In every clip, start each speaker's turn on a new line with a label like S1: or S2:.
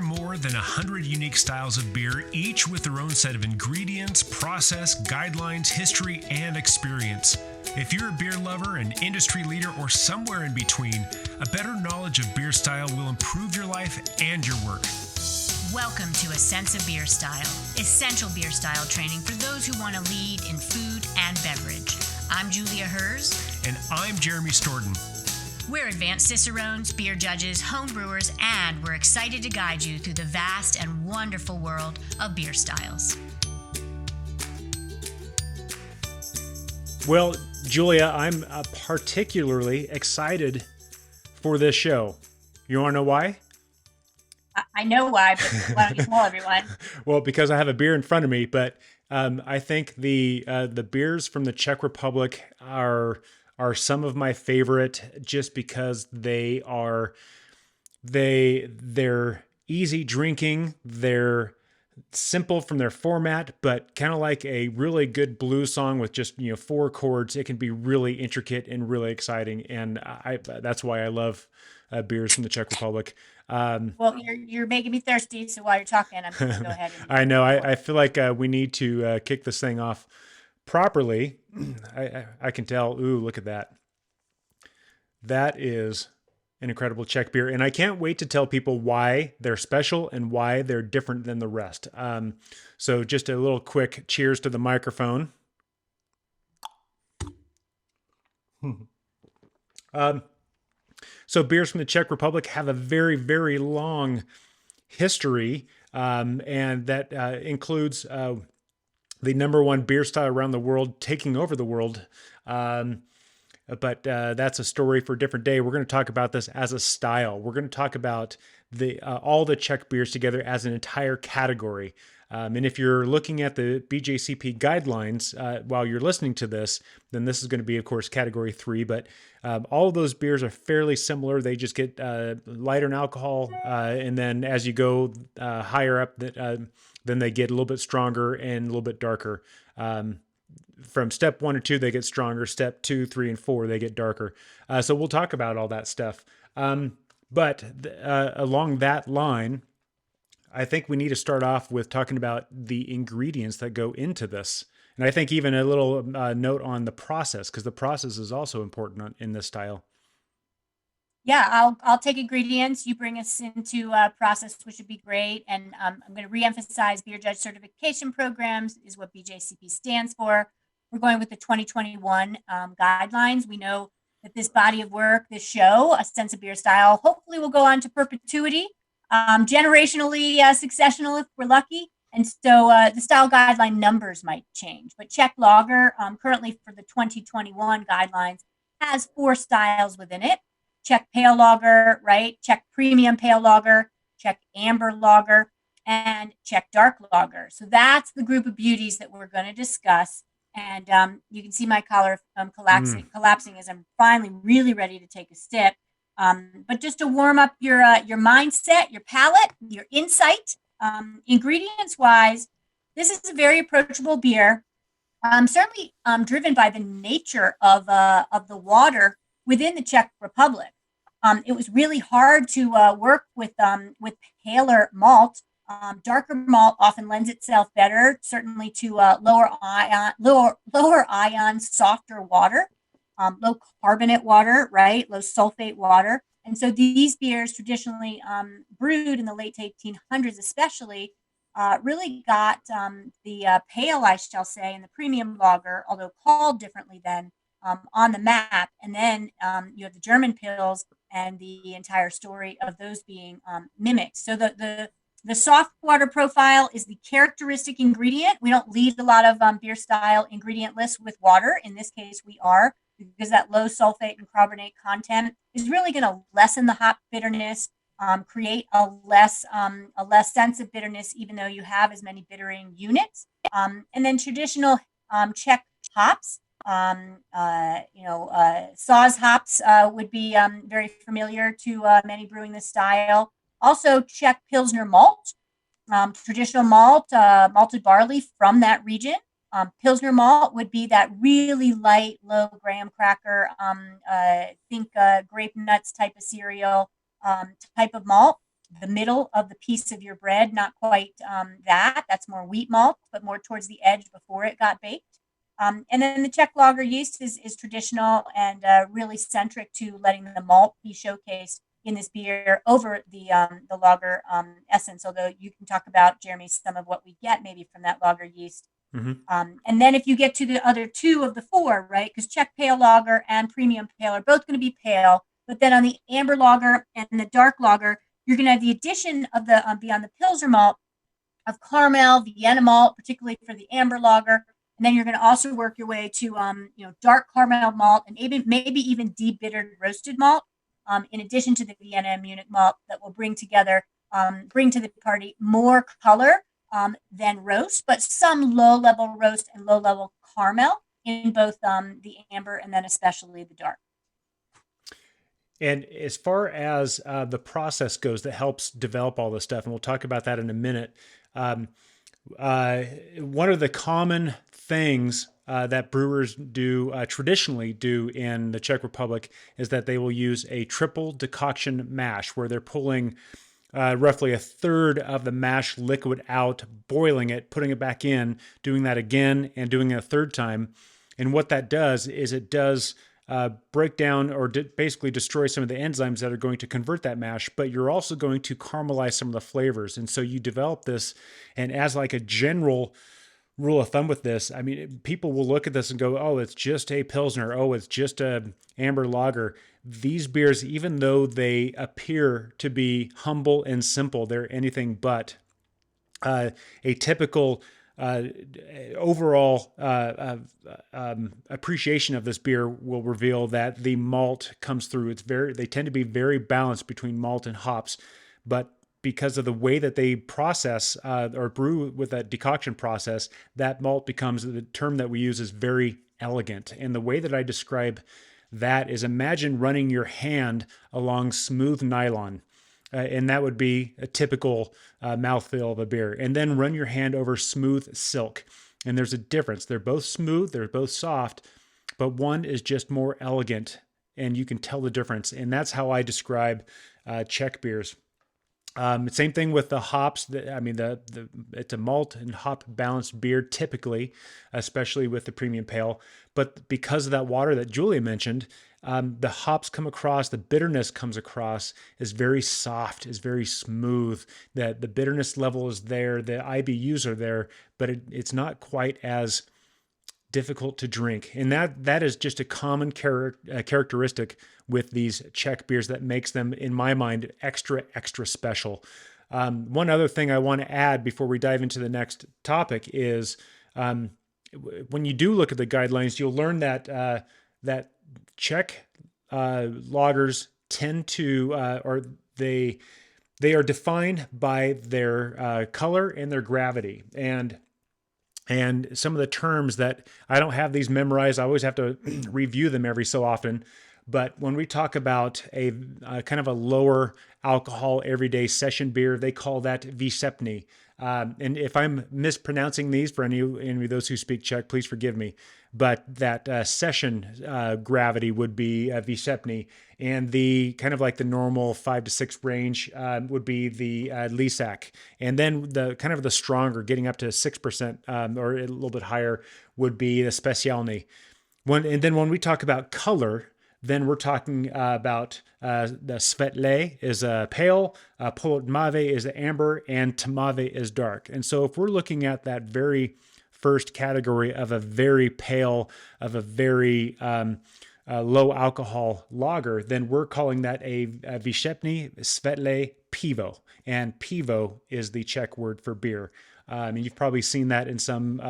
S1: more than 100 unique styles of beer, each with their own set of ingredients, process, guidelines, history, and experience. If you're a beer lover, an industry leader, or somewhere in between, a better knowledge of beer style will improve your life and your work.
S2: Welcome to A Sense of Beer Style, essential beer style training for those who want to lead in food and beverage. I'm Julia Herz.
S1: And I'm Jeremy Storton.
S2: We're advanced Cicerones, beer judges, home brewers, and we're excited to guide you through the vast and wonderful world of beer styles.
S3: Well, Julia, I'm particularly excited for this show. You want to know why?
S4: I know why, but why don't you tell everyone?
S3: Well, because I have a beer in front of me, but I think the beers from the Czech Republic are some of my favorite, just because they're easy drinking, they're simple from their format, but kind of like a really good blues song with just 4 chords. It can be really intricate and really exciting, and that's why I love beers from the Czech Republic.
S4: Well, you're making me thirsty, so while you're talking, I'm going to go ahead.
S3: I know. I feel like we need to kick this thing off properly. I can tell. Ooh, look at that. That is an incredible Czech beer, and I can't wait to tell people why they're special and why they're different than the rest. So just a little quick cheers to the microphone. So beers from the Czech Republic have a very, very long history, and that includes the #1 beer style around the world, taking over the world. But that's a story for a different day. We're going to talk about this as a style. We're going to talk about all the Czech beers together as an entire category. And if you're looking at the BJCP guidelines while you're listening to this, then this is going to be, of course, category 3. But all of those beers are fairly similar. They just get lighter in alcohol. And then as you go higher up, then they get a little bit stronger and a little bit darker. From step 1 or 2, they get stronger. Step 2, 3, and 4, they get darker. So we'll talk about all that stuff. But along that line, I think we need to start off with talking about the ingredients that go into this. And I think even a little note on the process, because the process is also important in this style.
S4: Yeah, I'll take ingredients. You bring us into process, which would be great. And I'm going to reemphasize beer judge certification programs is what BJCP stands for. We're going with the 2021 guidelines. We know that this body of work, this show, A Sense of Beer Style, hopefully will go on to perpetuity, generationally successional if we're lucky. And so the style guideline numbers might change. But Czech Lager, currently for the 2021 guidelines, has 4 styles within it. Czech Pale Lager, right? Czech Premium Pale Lager, Czech Amber Lager, and Czech Dark Lager. So that's the group of beauties that we're going to discuss. And you can see my collar collapsing as I'm finally really ready to take a sip. But just to warm up your mindset, your palate, your insight, ingredients-wise, this is a very approachable beer. Certainly driven by the nature of the water within the Czech Republic. It was really hard to work with paler malt. Darker malt often lends itself better, certainly to lower ion, softer water, low carbonate water, right? Low sulfate water. And so these beers, traditionally brewed in the late 1800s, especially, really got the pale, I shall say, and the premium lager, although called differently then, on the map. And then you have the German pils and the entire story of those being mimicked. So the soft water profile is the characteristic ingredient. We don't lead a lot of beer style ingredient lists with water. In this case, we are, because that low sulfate and carbonate content is really going to lessen the hop bitterness, create a less sense of bitterness, even though you have as many bittering units. And then traditional Czech hops, Saaz hops would be very familiar to many brewing this style. Also, Czech Pilsner malt, traditional malt, malted barley from that region. Pilsner malt would be that really light, low graham cracker, think grape nuts type of cereal type of malt. the middle of the piece of your bread, not quite that. That's more wheat malt, but more towards the edge before it got baked. And then the Czech lager yeast is traditional and really centric to letting the malt be showcased in this beer over the lager essence. Although you can talk about, Jeremy, some of what we get maybe from that lager yeast. And then if you get to the other two of the four, right, because Czech pale lager and premium pale are both going to be pale, but then on the amber lager and the dark lager, you're going to have the addition of the beyond the Pilsner malt of caramel, Vienna malt, particularly for the amber lager. And then you're going to also work your way to dark caramel malt and maybe even de-bittered roasted malt, in addition to the Vienna and Munich malt that will bring to the party more color than roast, but some low-level roast and low-level caramel in both the amber and then especially the dark.
S3: And as far as the process goes that helps develop all this stuff, and we'll talk about that in a minute, one of the common things that brewers traditionally do in the Czech Republic is that they will use a triple decoction mash, where they're pulling roughly a third of the mash liquid out, boiling it, putting it back in, doing that again, and doing it a third time. And what that does is it does break down or basically destroy some of the enzymes that are going to convert that mash, but you're also going to caramelize some of the flavors. And so you develop this, and as like a general rule of thumb with this, I mean, people will look at this and go, oh, it's just a Pilsner. Oh, it's just a amber lager. These beers, even though they appear to be humble and simple, they're anything but. A typical overall appreciation of this beer will reveal that the malt comes through. They tend to be very balanced between malt and hops, but because of the way that they process or brew with that decoction process, that malt becomes, the term that we use is very elegant. And the way that I describe that is, imagine running your hand along smooth nylon. And that would be a typical mouthfeel of a beer. And then run your hand over smooth silk. And there's a difference. They're both smooth, they're both soft, but one is just more elegant, and you can tell the difference. And that's how I describe Czech beers. Same thing with the hops. It's a malt and hop balanced beer typically, especially with the premium pale. But because of that water that Julia mentioned, the hops come across, the bitterness comes across, is very soft, is very smooth. The bitterness level is there, the IBUs are there, but it's not quite as difficult to drink. And that is just a common characteristic with these Czech beers that makes them, in my mind, extra, extra special. One other thing I want to add before we dive into the next topic is when you do look at the guidelines, you'll learn that Czech lagers tend to, they are defined by their color and their gravity. And some of the terms that I don't have these memorized, I always have to review them every so often. But when we talk about a kind of a lower alcohol everyday session beer, they call that Výsepný. And if I'm mispronouncing these for any of those who speak Czech, please forgive me. But that session gravity would be Výsepný, and the kind of like the normal 5 to 6 range would be the Lísák, and then the kind of the stronger, getting up to 6% or a little bit higher, would be the Speciálny. And then when we talk about color, then we're talking about the Světlé is a pale, Polotmavé is the amber, and Tmavé is dark. And so if we're looking at that very first category of a very pale, of a very low alcohol lager, then we're calling that a Výsepný, Světlé, Pivo. And pivo is the Czech word for beer. And you've probably seen that in some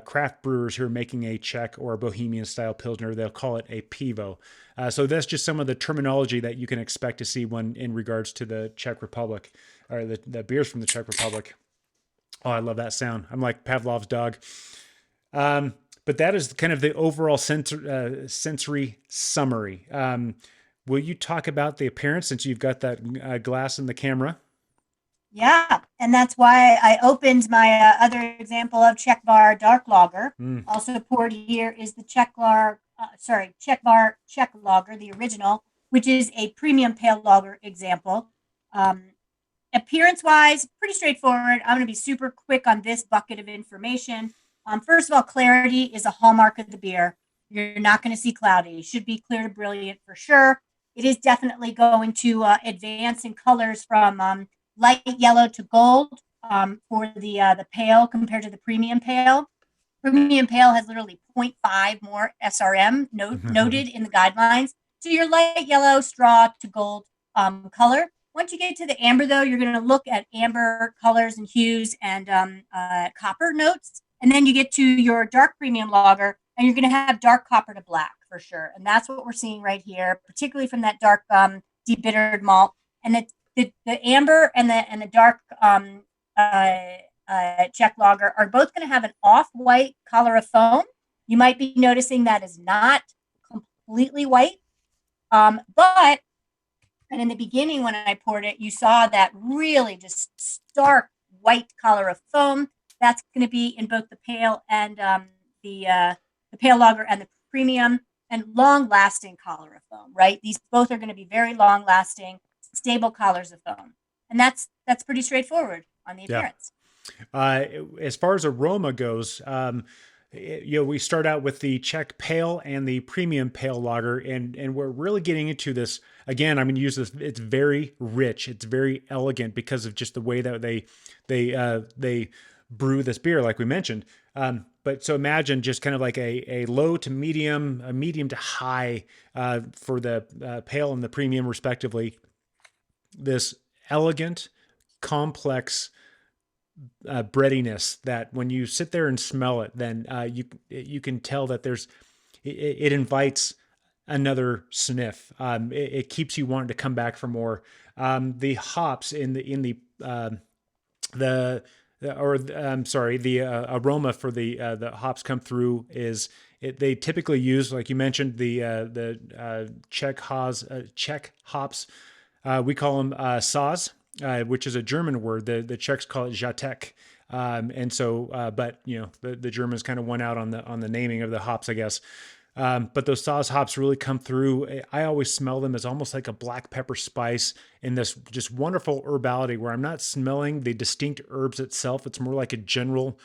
S3: craft brewers who are making a Czech or Bohemian style Pilsner. They'll call it a pivo. So that's just some of the terminology that you can expect to see when in regards to the Czech Republic, or the beers from the Czech Republic. Oh, I love that sound. I'm like Pavlov's dog. But that is kind of the overall sensory summary. Will you talk about the appearance, since you've got that glass in the camera?
S4: Yeah, and that's why I opened my other example of Czech Bar Dark Lager. Also poured here is the Czech Bar Czech Lager, the original, which is a premium pale lager example. Appearance wise, pretty straightforward. I'm going to be super quick on this bucket of information. First of all, clarity is a hallmark of the beer. You're not going to see cloudy. It should be clear to brilliant for sure. It is definitely going to advance in colors from light yellow to gold for the pale compared to the premium pale. Premium pale has literally 0.5 more SRM noted in the guidelines. So your light yellow straw to gold color. Once you get to the amber, though, you're going to look at amber colors and hues and copper notes. And then you get to your dark premium lager, and you're going to have dark copper to black for sure. And that's what we're seeing right here, particularly from that dark deep bittered malt. And the amber and the dark Czech lager are both going to have an off-white color of foam. You might be noticing that is not completely white, but and in the beginning when I poured it, you saw that really just stark white color of foam. That's going to be in both the pale and the pale lager and the premium, and long-lasting color of foam. Right, these both are going to be very long-lasting, stable colors of foam, and that's pretty straightforward on the appearance.
S3: As far as aroma goes, we start out with the Czech pale and the premium pale lager, and we're really getting into this again. I'm going to use this. It's very rich. It's very elegant because of just the way that they brew this beer, like we mentioned. But so imagine just kind of like a low to medium, a medium to high for the pale and the premium, respectively. This elegant, complex breadiness that when you sit there and smell it, then you can tell that it invites another sniff. It keeps you wanting to come back for more. The hops the aroma for the hops come through they typically use, like you mentioned, the Czech hops. We call them Saz. Which is a German word. The Czechs call it Žatek. And so, but the Germans kind of won out on the naming of the hops, I guess. But those Saz hops really come through. I always smell them as almost like a black pepper spice in this just wonderful herbality where I'm not smelling the distinct herbs itself. It's more like a general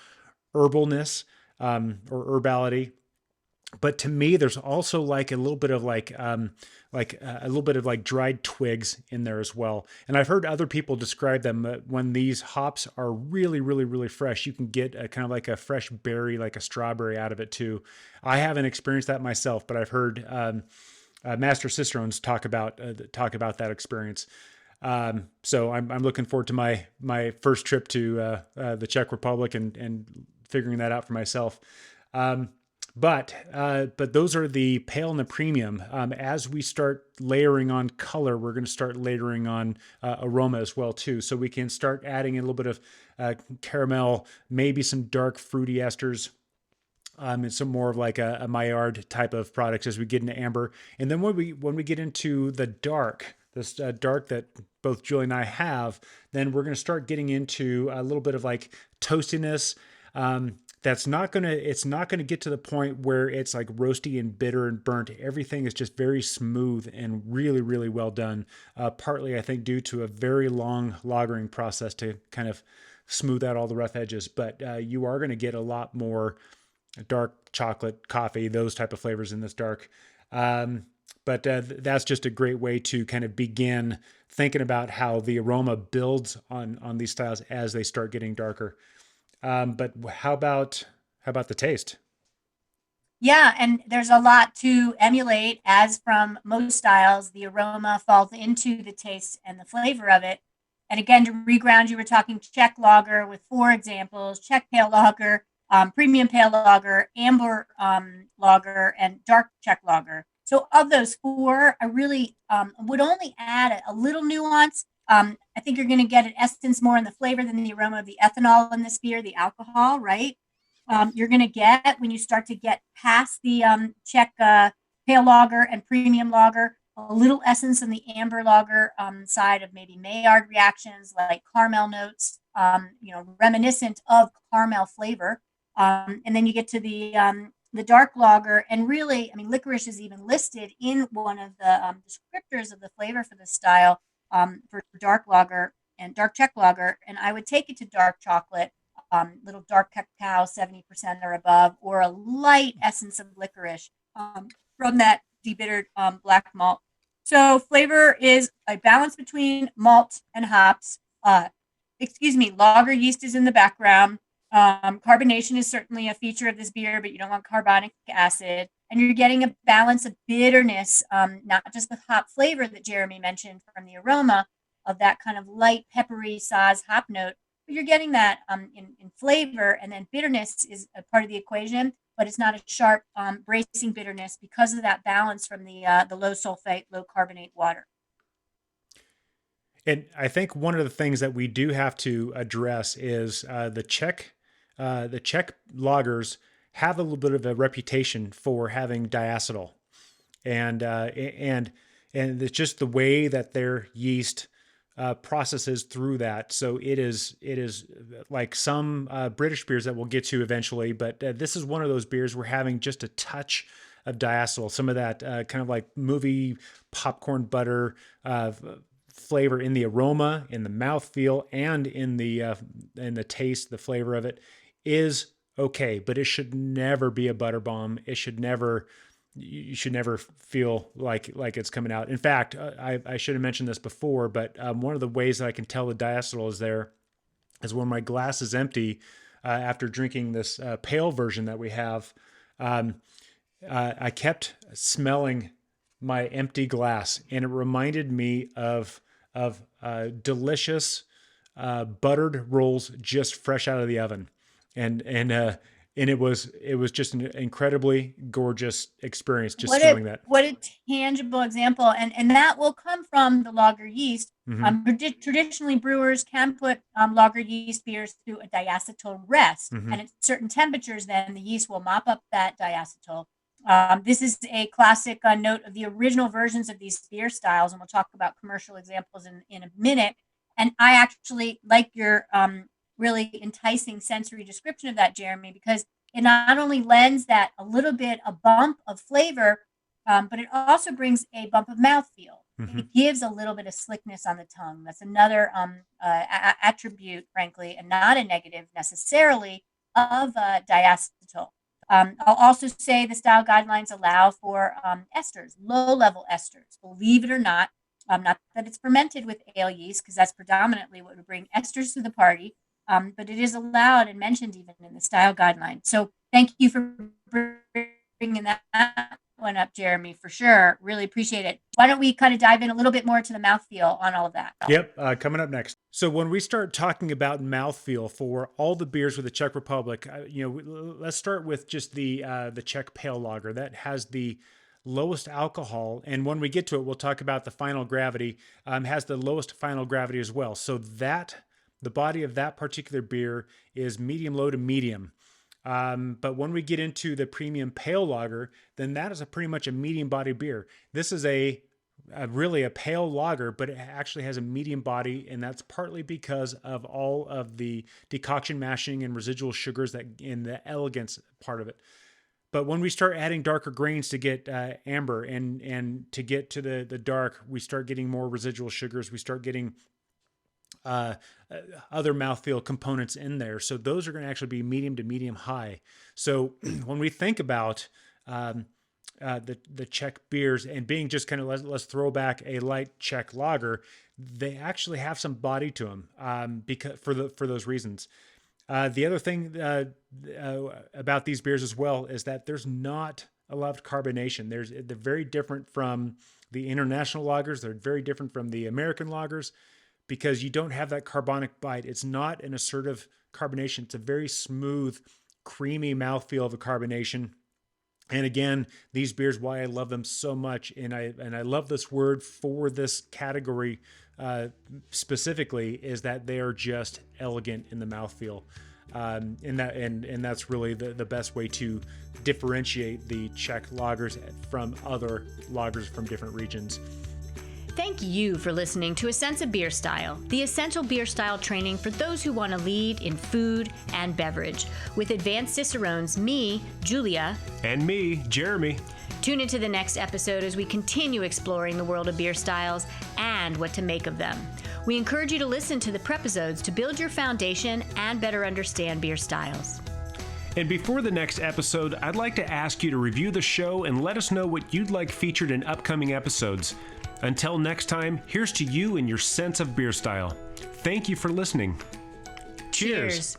S3: herbalness, or herbality. But to me, there's also like a little bit of dried twigs in there as well. And I've heard other people describe them when these hops are really, really, really fresh. You can get a kind of like a fresh berry, like a strawberry out of it too. I haven't experienced that myself, but I've heard Master Cicerones talk about that experience. So I'm looking forward to my first trip to the Czech Republic and figuring that out for myself. But those are the pale and the premium. As we start layering on color, we're going to start layering on aroma as well too. So we can start adding a little bit of caramel, maybe some dark fruity esters, and some more of like a Maillard type of products as we get into amber. And then when we get into the dark, this dark that both Julie and I have, then we're going to start getting into a little bit of like toastiness. It's not going to get to the point where it's like roasty and bitter and burnt. Everything is just very smooth and really, really well done. Partly, I think, due to a very long lagering process to kind of smooth out all the rough edges. But you are going to get a lot more dark chocolate, coffee, those type of flavors in this dark. But that's just a great way to kind of begin thinking about how the aroma builds on these styles as they start getting darker. But how about the taste?
S4: Yeah, and there's a lot to emulate. As from most styles, the aroma falls into the taste and the flavor of it. And again, to reground, you were talking Czech lager with 4 examples: Czech pale lager, premium pale lager, amber lager, and dark Czech lager. So of those 4, I really would only add a little nuance. I think you're going to get an essence more in the flavor than the aroma of the ethanol in this beer, the alcohol, right? You're going to get, when you start to get past the Czech pale lager and premium lager, a little essence in the amber lager side of maybe Maillard reactions, like caramel notes, reminiscent of caramel flavor. And then you get to the dark lager, and really, I mean, licorice is even listed in one of the descriptors of the flavor for the style. For dark lager, and dark Czech lager, and I would take it to dark chocolate, little dark cacao, 70% or above, or a light essence of licorice from that debittered black malt. So flavor is a balance between malt and hops. Lager yeast is in the background. Carbonation is certainly a feature of this beer, but you don't want carbonic acid. And you're getting a balance of bitterness, not just the hop flavor that Jeremy mentioned from the aroma of that kind of light, peppery Saaz hop note, but you're getting that in flavor, and then bitterness is a part of the equation, but it's not a sharp, bracing bitterness because of that balance from the low sulfate, low carbonate water.
S3: And I think one of the things that we do have to address is the Czech lagers have a little bit of a reputation for having diacetyl, and it's just the way that their yeast processes through that. So it is like some British beers that we'll get to eventually, but this is one of those beers we're having just a touch of diacetyl, some of that kind of like movie popcorn butter flavor in the aroma, in the mouthfeel, and in the taste. The flavor of it is okay, but it should never be a butter bomb. You should never feel like it's coming out. In fact, I should have mentioned this before, but one of the ways that I can tell the diacetyl is there is when my glass is empty after drinking this pale version that we have. I kept smelling my empty glass, and it reminded me of delicious buttered rolls just fresh out of the oven, and it was just an incredibly gorgeous experience just feeling that.
S4: What a tangible example, and that will come from the lager yeast.
S3: Mm-hmm.
S4: Traditionally, brewers can put lager yeast beers through a diacetyl rest,
S3: Mm-hmm.
S4: and at certain temperatures, then the yeast will mop up that diacetyl. This is a classic note of the original versions of these beer styles, and we'll talk about commercial examples in a minute. And I actually like your really enticing sensory description of that, Jeremy, because it not only lends that a bump of flavor, but it also brings a bump of mouthfeel.
S3: Mm-hmm.
S4: It gives a little bit of slickness on the tongue. That's another attribute, frankly, and not a negative necessarily, of diacetyl. I'll also say the style guidelines allow for esters, low-level esters. Believe it or not that it's fermented with ale yeast, because that's predominantly what would bring esters to the party, but it is allowed and mentioned even in the style guidelines. So thank you for bringing that one up, Jeremy, for sure. Really appreciate it. Why don't we kind of dive in a little bit more to the mouthfeel on all of that?
S3: Yep, coming up next. So when we start talking about mouthfeel for all the beers with the Czech Republic, let's start with just the Czech Pale Lager that has the lowest alcohol, and when we get to it, we'll talk about the final gravity. Has the lowest final gravity as well. So that the body of that particular beer is medium low to medium. But when we get into the premium pale lager, then that is pretty much a medium body beer. This is really a pale lager, but it actually has a medium body, and that's partly because of all of the decoction mashing and residual sugars that in the elegance part of it. But when we start adding darker grains to get amber and to get to the dark, we start getting more residual sugars. We start getting other mouthfeel components in there. So those are going to actually be medium to medium high. So when we think about the Czech beers and being just kind of let's throw back a light Czech lager, they actually have some body to them because for those reasons. The other thing about these beers as well is that there's not a lot of carbonation. They're very different from the international lagers. They're very different from the American lagers, because you don't have that carbonic bite. It's not an assertive carbonation. It's a very smooth, creamy mouthfeel of a carbonation. And again, these beers, why I love them so much, and I love this word for this category specifically, is that they are just elegant in the mouthfeel. And that's really the best way to differentiate the Czech lagers from other lagers from different regions.
S2: Thank you for listening to A Sense of Beer Style, the essential beer style training for those who want to lead in food and beverage. With advanced Cicerones, me, Julia,
S1: And me, Jeremy.
S2: tune into the next episode as we continue exploring the world of beer styles and and what to make of them. We encourage you to listen to the prepisodes to build your foundation and better understand beer styles.
S1: And before the next episode, I'd like to ask you to review the show and let us know what you'd like featured in upcoming episodes. Until next time, here's to you and your sense of beer style. Thank you for listening. Cheers.